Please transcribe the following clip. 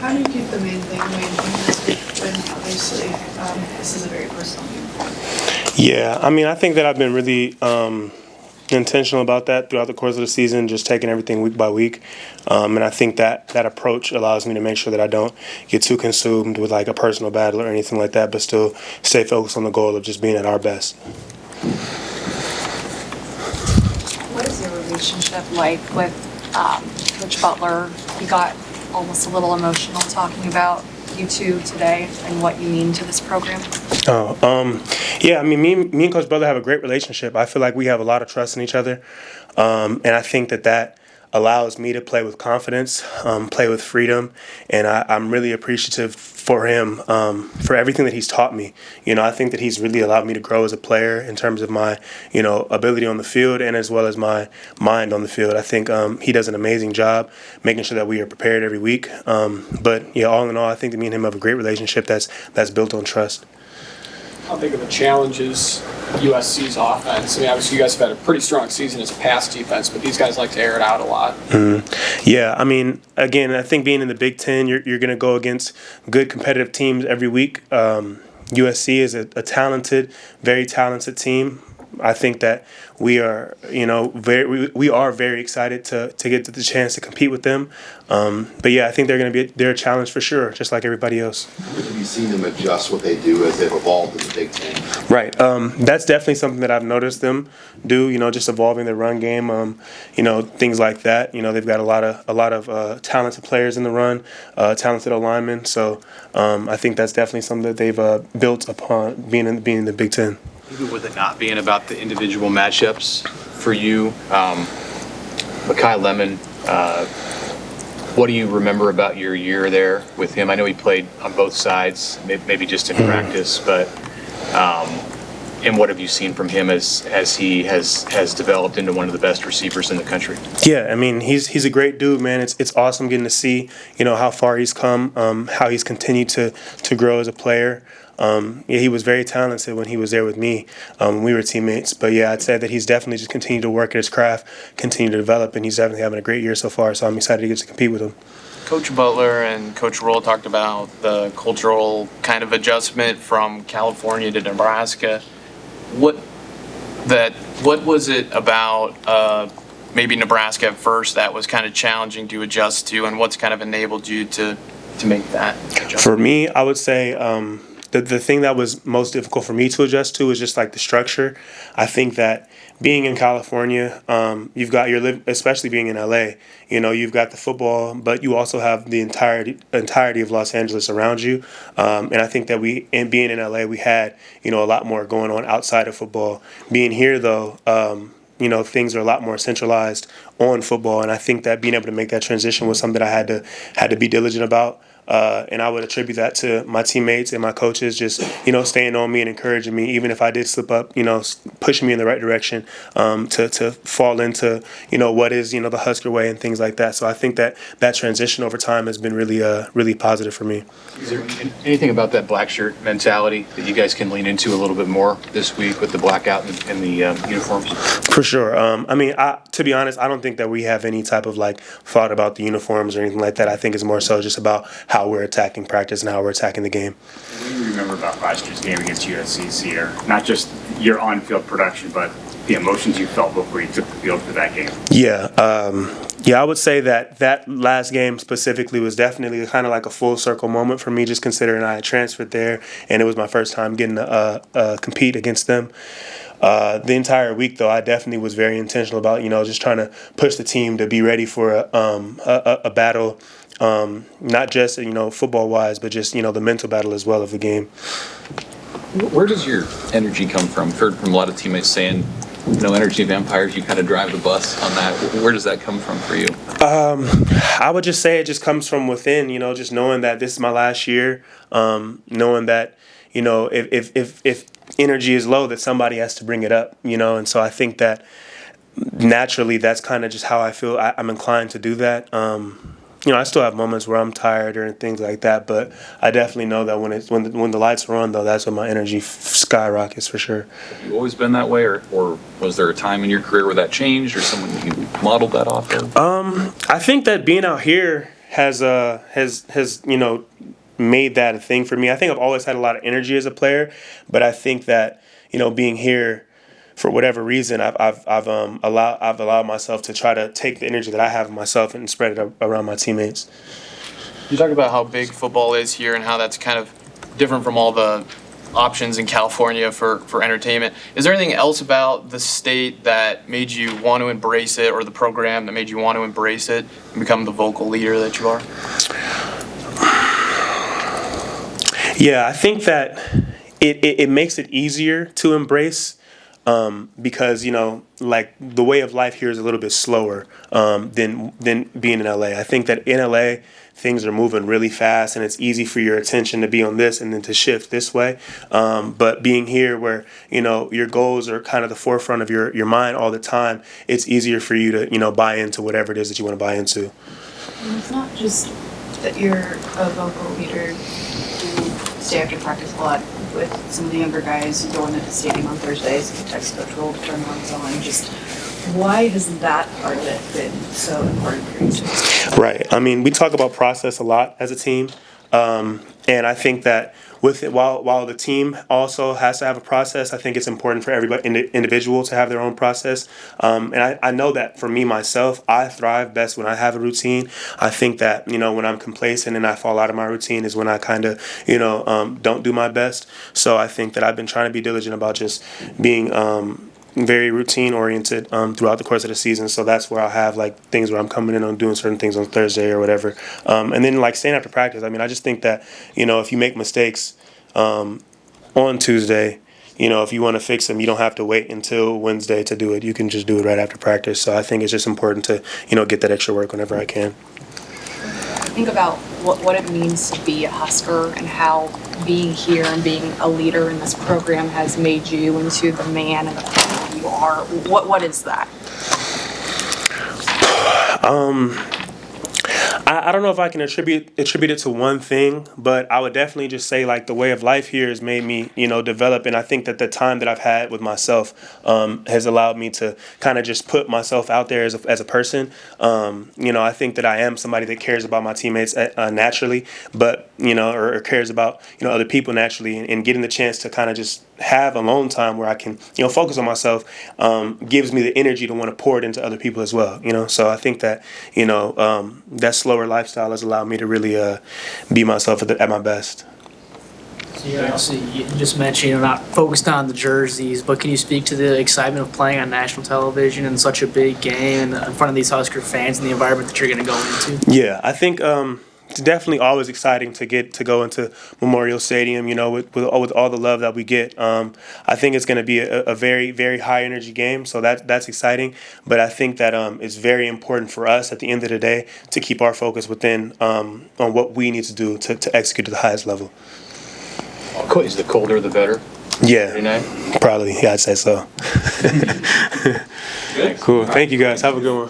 How do you keep the main thing this week when obviously this is a very personal game? Yeah, I mean, I think that I've been really intentional about that throughout the course of the season, just taking everything week by week. And I think that approach allows me to make sure that I don't get too consumed with like a personal battle or anything like that, but still stay focused on the goal of just being at our best. What is your relationship like with Coach Butler? He got almost a little emotional talking about you two today and what you mean to this program. Yeah, I mean, me and Coach Butler have a great relationship. I feel like we have a lot of trust in each other, and I think that allows me to play with confidence, play with freedom, and I'm really appreciative for him for everything that he's taught me. You know, I think that he's really allowed me to grow as a player in terms of my, ability on the field and as well as my mind on the field. I think he does an amazing job making sure that we are prepared every week. But yeah, all in all, I think that me and him have a great relationship that's built on trust. How big of a challenge is USC's offense? I mean, obviously you guys have had a pretty strong season as a pass defense, but these guys like to air it out a lot. Mm-hmm. Yeah, I mean, again, I think being in the Big Ten, you're going to go against good competitive teams every week. USC is a talented, very talented team. I think that we are, we are very excited to get the chance to compete with them. But yeah, I think they're a challenge for sure, just like everybody else. Have you seen them adjust what they do as they've evolved in the Big Ten? Right. That's definitely something that I've noticed them do. Just evolving their run game. Things like that. They've got a lot of talented players in the run, talented linemen. So I think that's definitely something that they've built upon being in the Big Ten. Maybe with it not being about the individual matchups for you, Makai Lemon, what do you remember about your year there with him? I know he played on both sides, maybe just in practice, but and what have you seen from him as he has developed into one of the best receivers in the country? Yeah, I mean, he's a great dude, man. It's awesome getting to see, how far he's come, how he's continued to grow as a player. He was very talented when he was there with me. We were teammates. But, yeah, I'd say that he's definitely just continued to work at his craft, continue to develop, and he's definitely having a great year so far. So I'm excited to get to compete with him. Coach Butler and Coach Roll talked about the cultural kind of adjustment from California to Nebraska. What was it about maybe Nebraska at first that was kind of challenging to adjust to, and what's kind of enabled you to make that adjustment? For me, I would say the thing that was most difficult for me to adjust to is just like the structure. I think that being in California, you've got especially being in LA, you've got the football, but you also have the entirety of Los Angeles around you. And I think that being in LA, we had, a lot more going on outside of football. Being here, though, things are a lot more centralized on football, and I think that being able to make that transition was something that I had to be diligent about. And I would attribute that to my teammates and my coaches just, staying on me and encouraging me, even if I did slip up, pushing me in the right direction to fall into, what is, the Husker way and things like that. So I think that transition over time has been really positive for me. Is there anything about that black shirt mentality that you guys can lean into a little bit more this week with the blackout and the uniforms? For sure. To be honest, I don't think that we have any type of thought about the uniforms or anything like that. I think it's more so just about how we're attacking practice and how we're attacking the game. What do you remember about last year's game against USC Ceyair? Not just your on-field production, but the emotions you felt before you took the field for that game. Yeah, I would say that last game specifically was definitely kind of like a full circle moment for me, just considering I had transferred there and it was my first time getting to compete against them. The entire week, though, I definitely was very intentional about, just trying to push the team to be ready for a battle. Not just, football-wise, but just, the mental battle as well of the game. Where does your energy come from? I've heard from a lot of teammates saying, energy vampires, you kind of drive the bus on that. Where does that come from for you? I would just say it just comes from within, just knowing that this is my last year, knowing that, if energy is low, that somebody has to bring it up, and so I think that naturally that's kind of just how I feel I'm inclined to do that. I still have moments where I'm tired or things like that, but I definitely know that when the lights are on, though, that's when my energy skyrockets for sure. Have you always been that way, or was there a time in your career where that changed, or someone you modeled that off of? I think that being out here has made that a thing for me. I think I've always had a lot of energy as a player, but I think that being here, for whatever reason, I've allowed myself to try to take the energy that I have in myself and spread it around my teammates. You talk about how big football is here and how that's kind of different from all the options in California for entertainment. Is there anything else about the state that made you want to embrace it, or the program that made you want to embrace it and become the vocal leader that you are? Yeah, I think that it makes it easier to embrace because like the way of life here is a little bit slower than being in LA. I think that in LA things are moving really fast, and it's easy for your attention to be on this and then to shift this way. But being here, where your goals are kind of the forefront of your mind all the time, it's easier for you to buy into whatever it is that you want to buy into. And it's not just that you're a vocal leader. You stay after practice a lot with some of the younger guys. You go into the stadium on Thursdays, you text Coach Roll to turn on, so on. Just why has that part of it been so important for you? Right. I mean, we talk about process a lot as a team, and I think that with it, while the team also has to have a process, I think it's important for everybody individual to have their own process. And I know that for me myself, I thrive best when I have a routine. I think that when I'm complacent and I fall out of my routine is when I kind of don't do my best. So I think that I've been trying to be diligent about just being very routine oriented throughout the course of the season. So that's where I'll have like things where I'm coming in on doing certain things on Thursday or whatever. And then like staying after practice. I mean, I just think that, if you make mistakes on Tuesday, if you want to fix them, you don't have to wait until Wednesday to do it. You can just do it right after practice. So I think it's just important to, get that extra work whenever I can. Think about what it means to be a Husker and how being here and being a leader in this program has made you into the man and the person you are. What is that? I don't know if I can attribute it to one thing, but I would definitely just say like the way of life here has made me, develop. And I think that the time that I've had with myself has allowed me to kind of just put myself out there as a person. I think that I am somebody that cares about my teammates naturally, but, or cares about, other people naturally, and getting the chance to kind of just have alone time where I can, focus on myself gives me the energy to want to pour it into other people as well, So I think that, that slower lifestyle has allowed me to really be myself at my best. So you just mentioned you're not focused on the jerseys, but can you speak to the excitement of playing on national television in such a big game and in front of these Husker fans and the environment that you're going to go into? Yeah, I think it's definitely always exciting to get to go into Memorial Stadium, with all the love that we get. I think it's going to be a very, very high energy game, so that's exciting. But I think that it's very important for us at the end of the day to keep our focus within on what we need to do to execute at the highest level. Is the colder the better? Yeah, Night? probably. Yeah, I'd say so. Cool. Thank you guys. Have a good one.